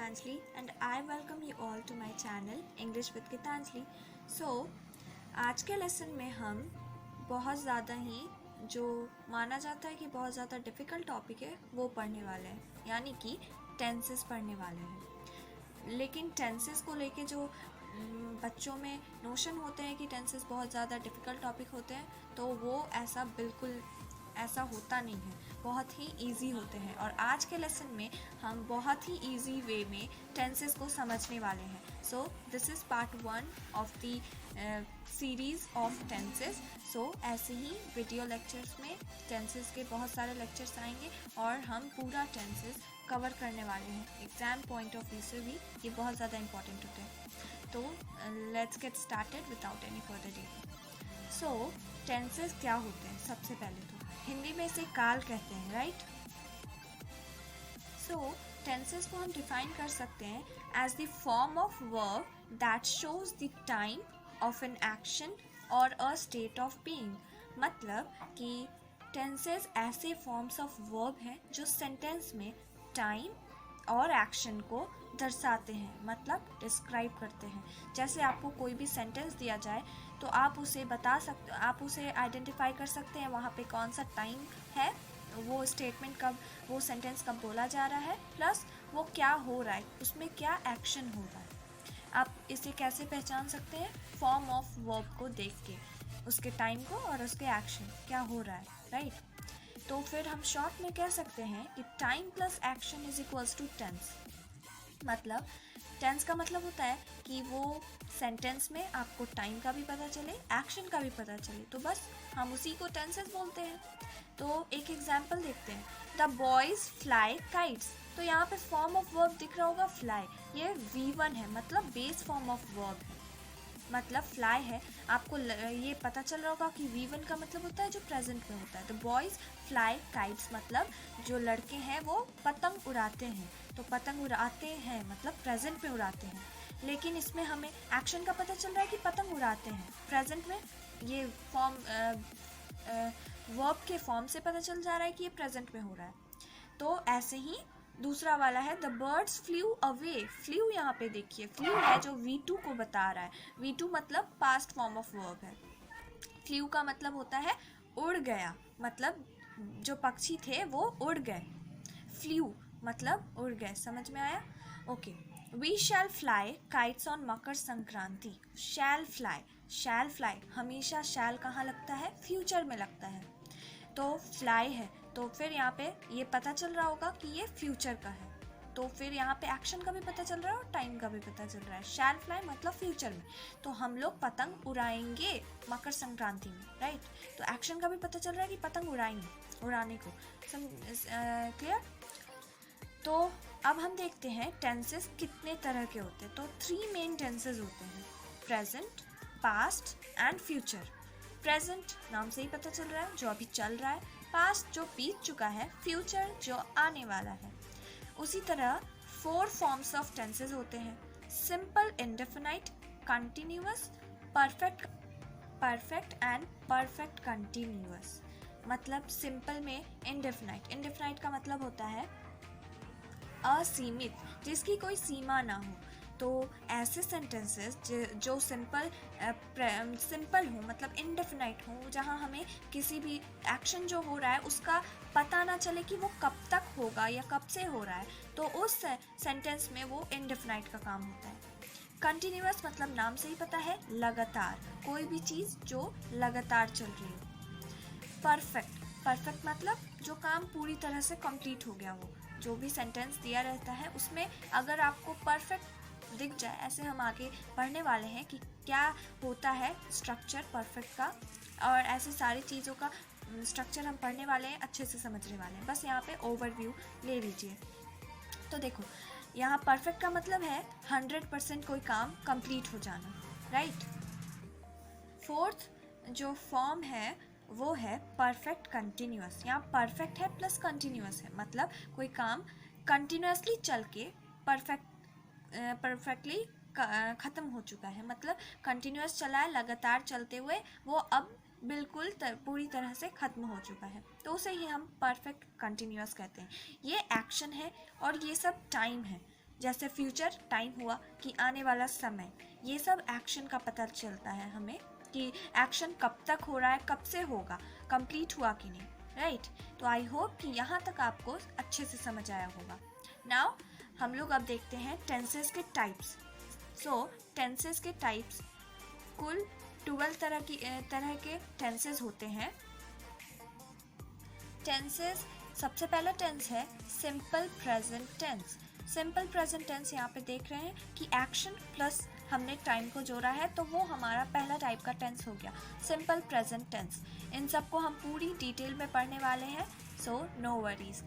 Gitanjali and I welcome you all to my channel English with Gitanjali. So, आज के lesson में हम बहुत ज़्यादा ही जो माना जाता है कि बहुत ज़्यादा डिफ़िकल्ट टॉपिक है वो पढ़ने वाले हैं, यानी कि टेंसेस पढ़ने वाले हैं। लेकिन टेंसेस को लेके जो बच्चों में नोशन होते हैं कि टेंसेस बहुत ज़्यादा डिफ़िकल्ट टॉपिक होते हैं, तो वो बिल्कुल ऐसा होता नहीं है, बहुत ही इजी होते हैं। और आज के लेसन में हम बहुत ही इजी वे में टेंसेस को समझने वाले हैं। So this is part 1 of the series of tenses. So ऐसे ही वीडियो लेक्चर्स में टेंसेस के बहुत सारे लेक्चर्स आएंगे और हम पूरा टेंसेस कवर करने वाले हैं। एग्ज़ाम पॉइंट ऑफ व्यू से भी ये बहुत ज़्यादा इंपॉर्टेंट होते हैं। तो let's get started without any further delay. So tenses क्या होते हैं? सबसे पहले तो हिंदी में इसे काल कहते हैं, राइट? सो टेंसेस को हम डिफाइन कर सकते हैं as the form of verb that shows the time of an action और अ स्टेट ऑफ बीइंग। मतलब कि टेंसेस ऐसे फॉर्म्स ऑफ वर्ब हैं जो सेंटेंस में टाइम और एक्शन को दर्शाते हैं, मतलब डिस्क्राइब करते हैं। जैसे आपको कोई भी सेंटेंस दिया जाए तो आप उसे आइडेंटिफाई कर सकते हैं वहाँ पे कौन सा टाइम है, वो स्टेटमेंट कब, वो सेंटेंस कब बोला जा रहा है, प्लस वो क्या हो रहा है, उसमें क्या एक्शन हो रहा है। आप इसे कैसे पहचान सकते हैं? फॉर्म ऑफ वर्ब को देख के, उसके टाइम को और उसके एक्शन क्या हो रहा है, राइट? तो फिर हम शॉर्ट में कह सकते हैं कि time plus action is equals to tense. मतलब टेंस का मतलब होता है कि वो सेंटेंस में आपको टाइम का भी पता चले, एक्शन का भी पता चले, तो बस हम उसी को टेंसेस बोलते हैं। तो एक एग्जांपल देखते हैं, द बॉयज़ फ्लाई काइट्स। तो यहाँ पे फॉर्म ऑफ वर्ब दिख रहा होगा फ्लाई, ये V1 है, मतलब बेस फॉर्म ऑफ वर्ब है, मतलब फ्लाई है। आपको ये पता चल रहा होगा कि V1 का मतलब होता है जो प्रेजेंट में होता है। द बॉयज़ फ्लाई काइट्स मतलब जो लड़के हैं वो पतंग उड़ाते हैं। तो पतंग उड़ाते हैं मतलब प्रेजेंट में उड़ाते हैं, लेकिन इसमें हमें एक्शन का पता चल रहा है कि पतंग उड़ाते हैं प्रेजेंट में। ये फॉर्म वर्ब के फॉर्म से पता चल जा रहा है कि ये प्रेजेंट में हो रहा है। तो ऐसे ही दूसरा वाला है the birds flu away. Flu यहाँ पे देखिए, फ्लू है जो V2 को बता रहा है। V2 मतलब पास्ट फॉर्म ऑफ वर्ब है। फ्लू का मतलब होता है उड़ गया, मतलब जो पक्षी थे वो उड़ गए। फ्लू मतलब उड़ गए, समझ में आया? Okay. We shall fly kites on Makar Sankranti. Shall fly हमेशा शैल कहाँ लगता है? फ्यूचर में लगता है। तो फ्लाई है, तो फिर यहाँ पे ये पता चल रहा होगा कि ये फ्यूचर का है। तो फिर यहाँ पे एक्शन का भी पता चल रहा है और टाइम का भी पता चल रहा है। शैल फ्लाई मतलब फ्यूचर में, तो हम लोग पतंग उड़ाएंगे मकर संक्रांति में, राइट? तो एक्शन का भी पता चल रहा है कि पतंग उड़ाएंगे, उड़ाने को। क्लियर? तो अब हम देखते हैं टेंसेस कितने तरह के होते हैं। तो 3 मेन टेंसेस होते हैं, present, past and future. Present नाम से ही पता चल रहा है जो अभी चल रहा है, पास्ट जो बीत चुका है, फ्यूचर जो आने वाला है। उसी तरह 4 फॉर्म्स ऑफ टेंसेस होते हैं, simple, indefinite, continuous, perfect and perfect continuous. मतलब सिंपल में इंडेफिनाइट का मतलब होता है असीमित, जिसकी कोई सीमा ना हो। तो ऐसे सेंटेंसेस जो सिंपल हो, मतलब इंडेफिनाइट हो, जहाँ हमें किसी भी एक्शन जो हो रहा है उसका पता ना चले कि वो कब तक होगा या कब से हो रहा है, तो उस सेंटेंस में वो इंडेफिनाइट का काम होता है। कंटिन्यूअस मतलब नाम से ही पता है लगातार, कोई भी चीज़ जो लगातार चल रही हो। परफेक्ट मतलब जो काम पूरी तरह से कंप्लीट हो गया हो। जो भी सेंटेंस दिया रहता है उसमें अगर आपको परफेक्ट दिख जाए, ऐसे हम आगे पढ़ने वाले हैं कि क्या होता है स्ट्रक्चर परफेक्ट का, और ऐसे सारी चीज़ों का स्ट्रक्चर हम पढ़ने वाले हैं, अच्छे से समझने वाले हैं। बस यहाँ पे ओवरव्यू ले लीजिए। तो देखो, यहाँ परफेक्ट का मतलब है 100% कोई काम कंप्लीट हो जाना, राइट? 4th जो फॉर्म है वो है परफेक्ट कंटिन्यूअस। यहाँ परफेक्ट है प्लस कंटिन्यूअस है, मतलब कोई काम कंटिन्यूअसली चल के परफेक्टली ख़त्म हो चुका है, मतलब कंटिन्यूअस चला है, लगातार चलते हुए वो अब बिल्कुल पूरी तरह से ख़त्म हो चुका है, तो उसे ही हम परफेक्ट कंटिन्यूअस कहते हैं। ये एक्शन है और ये सब टाइम है। जैसे फ्यूचर टाइम हुआ कि आने वाला समय, ये सब एक्शन का पता चलता है हमें कि एक्शन कब तक हो रहा है, कब से होगा, कंप्लीट हुआ कि नहीं, राइट। तो आई होप कि यहाँ तक आपको अच्छे से समझ आया होगा। नाउ हम लोग अब देखते हैं टेंसेस के टाइप्स। सो टेंसेस के टाइप्स कुल 12 तरह के टेंसेस होते हैं। टेंसेस, सबसे पहला टेंस है simple present tense. Simple present tense यहाँ पे देख रहे हैं कि एक्शन प्लस हमने टाइम को जोड़ा है, तो वो हमारा पहला टाइप का टेंस हो गया सिंपल प्रेजेंट टेंस। इन सबको हम पूरी डिटेल में पढ़ने वाले हैं, so no worries.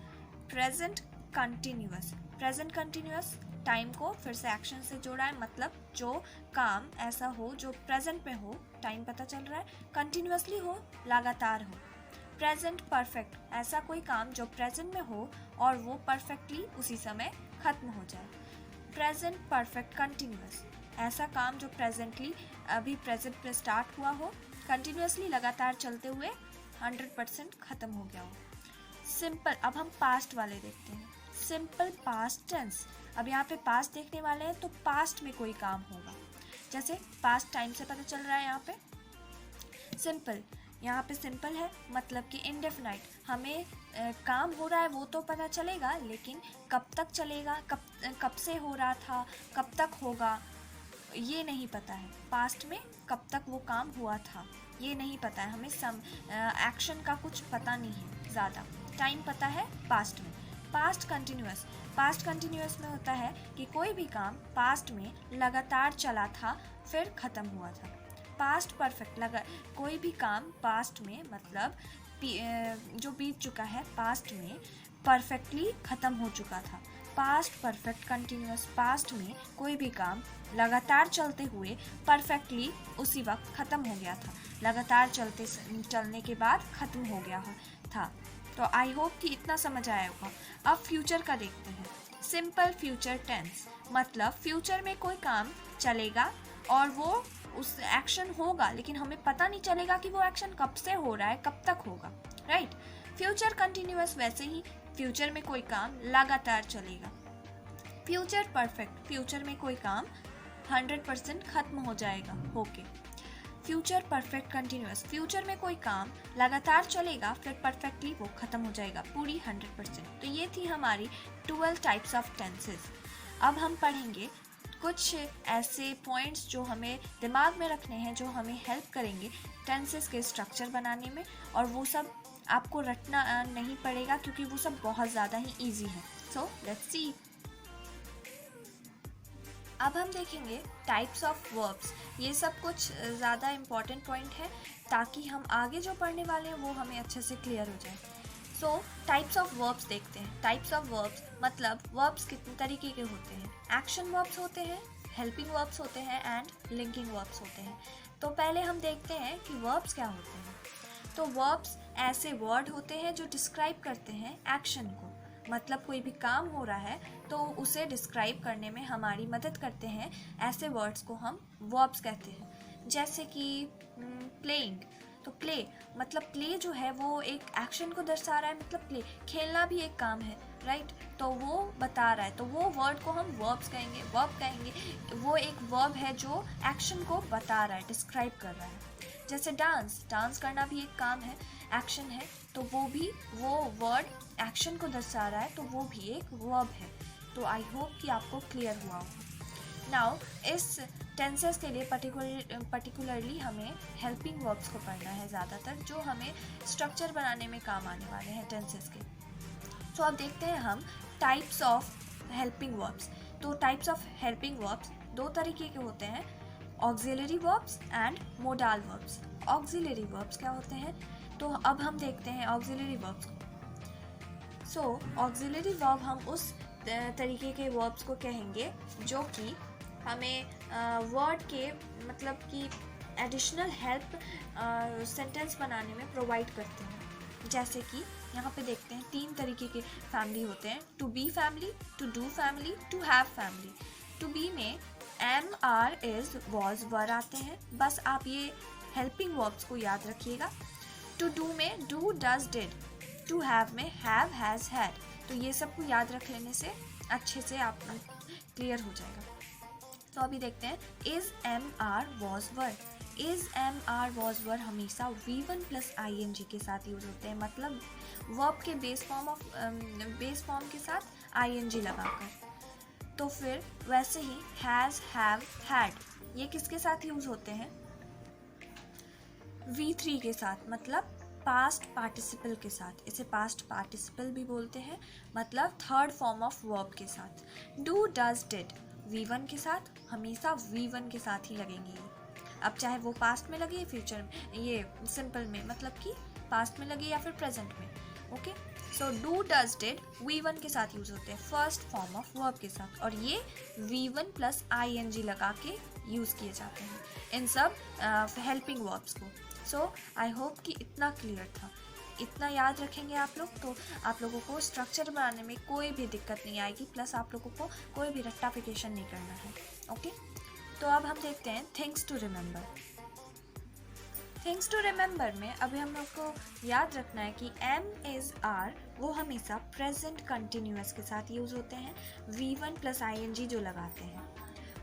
Present continuous, present continuous time को फिर से एक्शन से जोड़ा है, मतलब जो काम ऐसा हो जो प्रेजेंट में हो, टाइम पता चल रहा है, कंटिन्यूअसली हो, लगातार हो। प्रेजेंट परफेक्ट, ऐसा कोई काम जो प्रेजेंट में हो और वो परफेक्टली उसी समय खत्म हो जाए। प्रेजेंट परफेक्ट कंटिन्यूअस, ऐसा काम जो प्रेजेंटली अभी प्रेजेंट में स्टार्ट हुआ हो, कंटिन्यूअसली लगातार चलते हुए 100% खत्म हो गया हो। सिंपल, अब हम पास्ट वाले देखते हैं। सिंपल पास्ट टेंस, अब यहाँ पे पास्ट देखने वाले हैं तो पास्ट में कोई काम होगा, जैसे पास्ट टाइम से पता चल रहा है यहाँ पे। सिंपल, यहाँ पे सिंपल है मतलब कि इनडेफिनाइट, हमें काम हो रहा है वो तो पता चलेगा, लेकिन कब तक चलेगा, कब से हो रहा था, कब तक होगा, ये नहीं पता है। पास्ट में कब तक वो काम हुआ था ये नहीं पता है हमें, एक्शन का कुछ पता नहीं है ज़्यादा, टाइम पता है पास्ट में। पास्ट कंटिन्यूअस, पास्ट कंटिन्यूअस में होता है कि कोई भी काम पास्ट में लगातार चला था फिर ख़त्म हुआ था। पास्ट परफेक्ट, कोई भी काम पास्ट में मतलब जो बीत चुका है पास्ट में परफेक्टली ख़त्म हो चुका था। पास्ट परफेक्ट कंटिन्यूअस, पास्ट में कोई भी काम लगातार चलते हुए परफेक्टली उसी वक्त ख़त्म हो गया था, लगातार चलने के बाद ख़त्म हो गया था। तो आई होप कि इतना समझ आया होगा। अब फ्यूचर का देखते हैं। सिंपल फ्यूचर टेंस, मतलब फ्यूचर में कोई काम चलेगा और वो उस एक्शन होगा, लेकिन हमें पता नहीं चलेगा कि वो एक्शन कब से हो रहा है, कब तक होगा, राइट। फ्यूचर कंटिन्यूअस, वैसे ही फ्यूचर में कोई काम लगातार चलेगा। फ्यूचर परफेक्ट, फ्यूचर में कोई काम 100% खत्म हो जाएगा होके। फ्यूचर परफेक्ट कंटिन्यूअस, फ्यूचर में कोई काम लगातार चलेगा फिर परफेक्टली वो खत्म हो जाएगा पूरी 100%। तो ये थी हमारी 12 टाइप्स ऑफ टेंसेस। अब हम पढ़ेंगे कुछ ऐसे पॉइंट्स जो हमें दिमाग में रखने हैं, जो हमें हेल्प करेंगे टेंसेस के स्ट्रक्चर बनाने में, और वो सब आपको रटना नहीं पड़ेगा क्योंकि वो सब बहुत ज़्यादा ही ईजी है। So let's see. अब हम देखेंगे टाइप्स ऑफ वर्ब्स। ये सब कुछ ज़्यादा इम्पॉर्टेंट पॉइंट है ताकि हम आगे जो पढ़ने वाले हैं वो हमें अच्छे से क्लियर हो जाए। सो टाइप्स ऑफ वर्ब्स देखते हैं। टाइप्स ऑफ वर्ब्स मतलब वर्ब्स कितने तरीके के होते हैं। एक्शन वर्ब्स होते हैं, हेल्पिंग वर्ब्स होते हैं एंड लिंकिंग वर्ब्स होते हैं। तो पहले हम देखते हैं कि वर्ब्स क्या होते हैं। तो वर्ब्स ऐसे वर्ड होते हैं जो डिस्क्राइब करते हैं एक्शन को, मतलब कोई भी काम हो रहा है तो उसे डिस्क्राइब करने में हमारी मदद करते हैं। ऐसे वर्ड्स को हम वर्ब्स कहते हैं। जैसे कि प्लेइंग, तो प्ले मतलब प्ले जो है वो एक एक्शन को दर्शा रहा है, मतलब प्ले खेलना भी एक काम है, राइट। तो वो बता रहा है, तो वो वर्ड को हम वर्ब्स कहेंगे, वर्ब कहेंगे। वो एक वर्ब है जो एक्शन को बता रहा है, डिस्क्राइब कर रहा है। जैसे डांस, डांस करना भी एक काम है, एक्शन है, तो वो वर्ड एक्शन को दर्शा रहा है, तो वो भी एक वर्ब है। तो आई होप कि आपको क्लियर हुआ होगा। नाउ इस टेंसेस के लिए पर्टिकुलरली हमें हेल्पिंग वर्ब्स को पढ़ना है ज़्यादातर, जो हमें स्ट्रक्चर बनाने में काम आने वाले हैं टेंसेस के। तो अब देखते हैं हम टाइप्स ऑफ हेल्पिंग वर्ब्स। तो टाइप्स ऑफ हेल्पिंग वर्ब्स दो तरीके के होते हैं, auxiliary verbs and modal verbs. Auxiliary verbs क्या होते हैं, तो अब हम देखते हैं ऑक्सिलरी वर्ब्स को। सो ऑक्सिलरी वर्ब हम उस तरीके के वर्ब्स को कहेंगे जो कि हमें वर्ड के मतलब कि एडिशनल हेल्प सेंटेंस बनाने में प्रोवाइड करते हैं। जैसे कि यहाँ पे देखते हैं 3 तरीके के फैमिली होते हैं, to be family, to do family, to have family. To be में am, are, is, was, were आते हैं, बस आप ये हेल्पिंग वर्ब्स को याद रखिएगा। टू डू में do, does, did. To have में हैव, हैज़, हैड। तो ये सब को याद रख लेने से अच्छे से आप क्लियर हो जाएगा। तो अभी देखते हैं, is am are was were. Is am are was were हमेशा V1 प्लस ING के साथ यूज होते हैं, मतलब वर्ब के बेस फॉर्म के साथ ING लगाकर। तो फिर वैसे ही हैज़, हैव, हैड, ये किसके साथ यूज होते हैं? V3 के साथ, मतलब पास्ट पार्टिसिपल के साथ। इसे पास्ट पार्टिसिपल भी बोलते हैं, मतलब थर्ड फॉर्म ऑफ वर्ब के साथ। डू, डज, डिड V1 के साथ, हमेशा V1 के साथ ही लगेंगे ये। अब चाहे वो पास्ट में लगे, फ्यूचर में, ये सिंपल में, मतलब कि पास्ट में लगे या फिर प्रेजेंट में। Okay, so do, does, did V1 के साथ यूज होते हैं, फर्स्ट फॉर्म ऑफ वर्ब के साथ, और ये V1 प्लस ING लगा के यूज किए जाते हैं इन सब हेल्पिंग वर्ब्स को। सो आई होप कि इतना क्लियर था, इतना याद रखेंगे आप लोग तो आप लोगों को स्ट्रक्चर बनाने में कोई भी दिक्कत नहीं आएगी, प्लस आप लोगों को कोई भी रट्टाफिकेशन नहीं करना है। ओके, तो अब हम देखते हैं things to remember. Things to remember में अभी हम लोग को याद रखना है कि एम, इज, आर वो हमेशा प्रेजेंट कंटिन्यूअस के साथ यूज होते हैं, V1 प्लस ING जो लगाते हैं।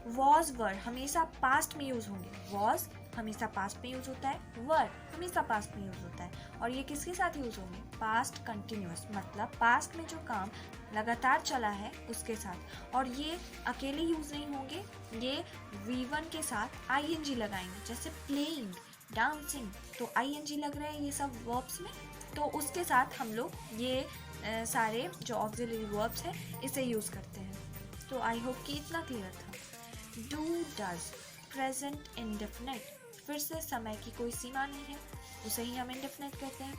वॉज, वर हमेशा पास्ट में यूज होंगे, वॉज हमेशा पास्ट में यूज होता है, वर हमेशा पास्ट में यूज होता है, और ये किसके साथ यूज होंगे? पास्ट कंटिन्यूअस, मतलब पास्ट में जो काम लगातार चला है उसके साथ। और ये अकेले यूज नहीं होंगे, ये V1 के साथ ING लगाएंगे, जैसे प्लेइंग, डांसिंग, तो ING लग रहे हैं ये सब वर्ब्स में, तो उसके साथ हम लोग ये सारे जो ऑक्सिलरी वर्ब्स हैं इसे यूज करते हैं। तो आई होप कि इतना क्लियर था। डू, डज प्रेजेंट इंडेफिनिट, फिर से समय की कोई सीमा नहीं है, उसे ही हम इंडेफिनिट कहते हैं।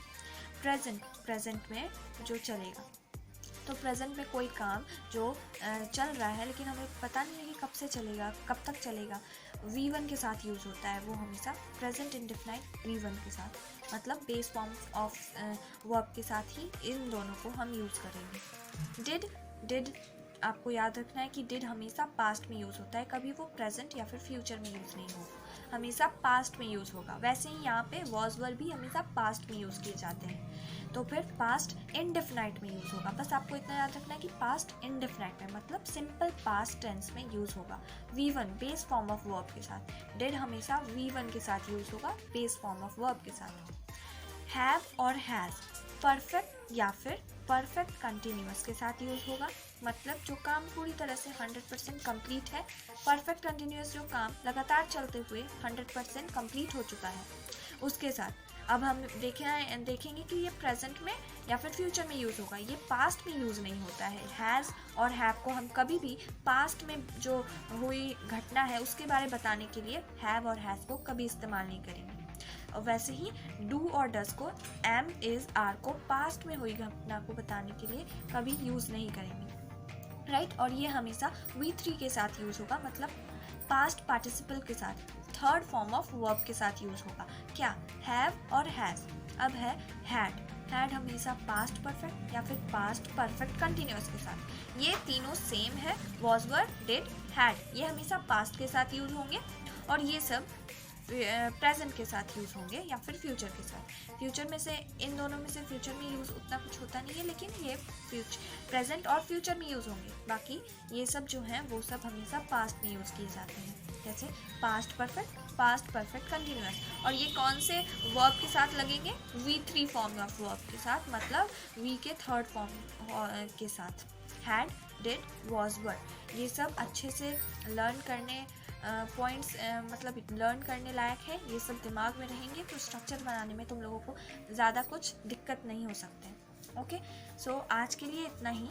प्रेजेंट में जो चलेगा, तो प्रेजेंट में कोई काम जो चल रहा है लेकिन हमें पता नहीं है कि कब से चलेगा, कब तक चलेगा, V1 के साथ यूज होता है, वो हमेशा प्रेजेंट इंडेफिनिट V1 के साथ, मतलब बेस फॉर्म ऑफ वर्ब के साथ ही इन दोनों को हम यूज करेंगे। डिड आपको याद रखना है कि डिड हमेशा पास्ट में यूज होता है, कभी वो प्रेजेंट या फिर फ्यूचर में यूज नहीं होगा, हमेशा पास्ट में यूज होगा। वैसे ही यहाँ पे वॉज, वर भी हमेशा पास्ट में यूज किए जाते हैं, तो फिर पास्ट इंडेफिनाइट में यूज होगा। बस आपको इतना याद रखना है कि पास्ट इंडेफिनाइट में, मतलब सिंपल पास्ट टेंस में यूज होगा, V1 base form of verb के साथ। डिड हमेशा V1 के साथ यूज होगा, बेस फॉर्म ऑफ वर्ब के साथ। हैव और हैज परफेक्ट या फिर परफेक्ट कंटिन्यूअस के साथ यूज होगा, मतलब जो काम पूरी तरह से 100% कंप्लीट है, परफेक्ट कंटिन्यूअस जो काम लगातार चलते हुए 100% कंप्लीट हो चुका है उसके साथ। अब हम देखेंगे कि ये प्रेजेंट में या फिर फ्यूचर में यूज़ होगा, ये पास्ट में यूज़ नहीं होता है। हैज़ और हैव को हम कभी भी पास्ट में जो हुई घटना है उसके बारे में बताने के लिए हैव और हैज़ को कभी इस्तेमाल नहीं करेंगे। और वैसे ही डू और डज को, एम, इज, आर को पास्ट में हुई घटना को बताने के लिए कभी यूज़ नहीं करेंगे, राइट। और ये हमेशा V3 के साथ यूज़ होगा, मतलब पास्ट पार्टिसिपल के साथ, थर्ड फॉर्म ऑफ वर्ब के साथ यूज़ होगा। क्या? हैव और हैज़। अब है हैड हमेशा पास्ट परफेक्ट या फिर पास्ट परफेक्ट कंटिन्यूअस के साथ। ये तीनों सेम है, वॉज, वर, डिड, हैड, ये हमेशा पास्ट के साथ यूज़ होंगे, और ये सब प्रेजेंट के साथ यूज़ होंगे या फिर फ्यूचर के साथ। फ्यूचर में से, इन दोनों में से फ्यूचर में यूज़ उतना कुछ होता नहीं है, लेकिन ये प्रेजेंट और फ्यूचर में यूज़ होंगे। बाकी ये सब जो हैं वो सब हमेशा पास्ट में यूज़ किए जाते हैं, जैसे पास्ट परफेक्ट कंटिन्यूअस। और ये कौन से वर्ब के साथ लगेंगे? V3 फॉर्म ऑफ वर्ब के साथ, मतलब V के थर्ड फॉर्म के साथ। हैड, डिड, वॉज, वर, ये सब अच्छे से लर्न करने पॉइंट्स मतलब लर्न करने लायक है, ये सब दिमाग में रहेंगे तो स्ट्रक्चर बनाने में तुम लोगों को ज़्यादा कुछ दिक्कत नहीं हो सकते। ओके, सो आज के लिए इतना ही,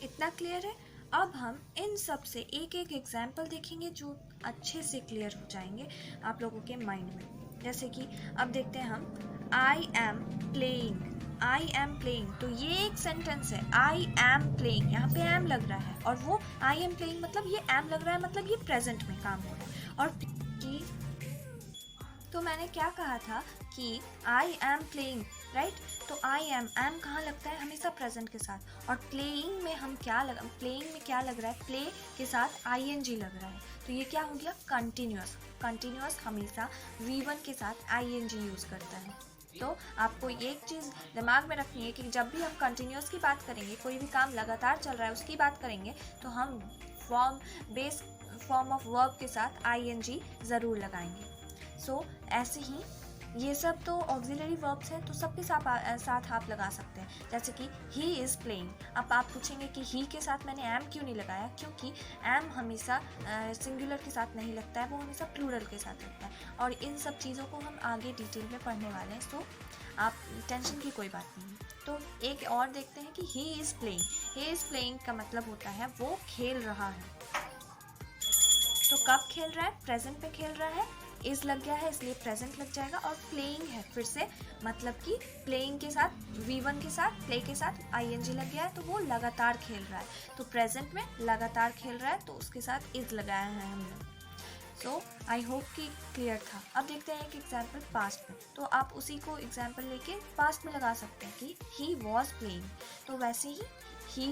इतना क्लियर है। अब हम इन सब से एक एक एग्जाम्पल देखेंगे जो अच्छे से क्लियर हो जाएंगे आप लोगों के माइंड में। जैसे कि अब देखते हैं हम, आई एम प्लेइंग, तो ये एक सेंटेंस है, आई एम प्लेइंग, यहाँ पे एम लग रहा है, और वो आई एम प्लेइंग मतलब ये एम लग रहा है, मतलब ये प्रेजेंट में काम हो रहा है। और तो मैंने क्या कहा था कि आई एम प्लेइंग, राइट। तो आई एम कहाँ लगता है? हमेशा प्रेजेंट के साथ। और प्लेइंग में हम प्लेइंग में क्या लग रहा है? प्ले के साथ ING लग रहा है, तो ये क्या हो गया? कंटिन्यूअस हमेशा V1 के साथ ING यूज करता है। तो आपको ये एक चीज़ दिमाग में रखनी है कि जब भी हम कंटिन्यूस की बात करेंगे, कोई भी काम लगातार चल रहा है उसकी बात करेंगे, तो हम बेस फॉर्म ऑफ वर्ब के साथ ing ज़रूर लगाएंगे। सो ऐसे ही ये सब तो ऑक्सिलरी वर्ब्स हैं, तो सबके साथ आप लगा सकते हैं। जैसे कि ही इज़ प्लेइंग। अब आप पूछेंगे कि ही के साथ मैंने एम क्यों नहीं लगाया, क्योंकि एम हमेशा सिंगुलर के साथ नहीं लगता है, वो हमेशा प्लूरल के साथ लगता है। और इन सब चीज़ों को हम आगे डिटेल में पढ़ने वाले हैं, सो आप टेंशन की कोई बात नहीं है। तो एक और देखते हैं कि he is playing. He is playing का मतलब होता है वो खेल रहा है। तो कब खेल रहा है? प्रेजेंट में खेल रहा है। इज लग गया है इसलिए प्रेजेंट लग जाएगा, और प्लेइंग है फिर से, मतलब कि प्लेइंग के साथ V1 के साथ प्ले के साथ ing लग गया है, तो वो लगातार खेल रहा है। तो प्रेजेंट में लगातार खेल रहा है, तो उसके साथ इज लगाया है हमने। सो आई होप कि क्लियर था। अब देखते हैं एक एग्जाम्पल पास्ट में। तो आप उसी को एग्जाम्पल लेके पास्ट में लगा सकते हैं कि ही वॉज प्लेइंग। तो वैसे ही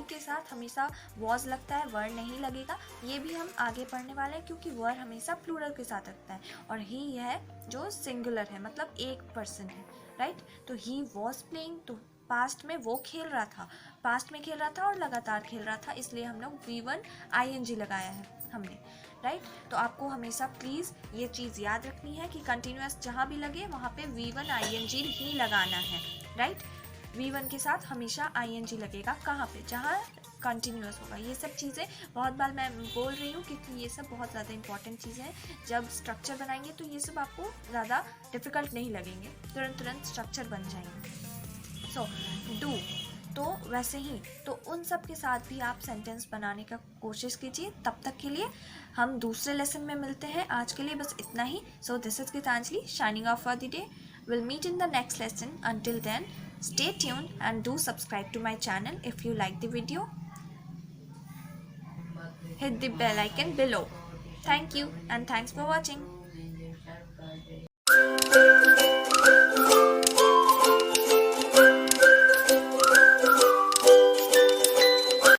के साथ हमेशा वॉज लगता है, वर नहीं लगेगा। ये भी हम आगे पढ़ने वाले हैं, क्योंकि वर हमेशा प्लूरल के साथ लगता है, और ही है जो सिंगुलर है, मतलब एक पर्सन है, राइट। तो ही वॉज प्लेइंग, तो पास्ट में वो खेल रहा था, पास्ट में खेल रहा था और लगातार खेल रहा था, इसलिए हम लोग V1 ing लगाया है हमने, राइट। तो आपको हमेशा प्लीज़ ये चीज़ याद रखनी है कि कंटिन्यूअस जहाँ भी लगे वहाँ पे V1 ing ही लगाना है, राइट। V1 के साथ हमेशा ing लगेगा, कहाँ पे? जहाँ कंटिन्यूअस होगा। ये सब चीज़ें बहुत बार मैं बोल रही हूँ, क्योंकि ये सब बहुत ज़्यादा इंपॉर्टेंट चीज़ें हैं। जब स्ट्रक्चर बनाएंगे तो ये सब आपको ज़्यादा डिफ़िकल्ट नहीं लगेंगे, तुरंत स्ट्रक्चर बन जाएंगे। सो डू, तो वैसे ही तो उन सब के साथ भी आप सेंटेंस बनाने का कोशिश कीजिए। तब तक के लिए हम दूसरे लेसन में मिलते हैं। आज के लिए बस इतना ही। So this is Geetanjali signing off for the day. Will meet in the next lesson. Until then, stay tuned and do subscribe to my channel if you like the video. Hit the bell icon below. Thank you and thanks for watching.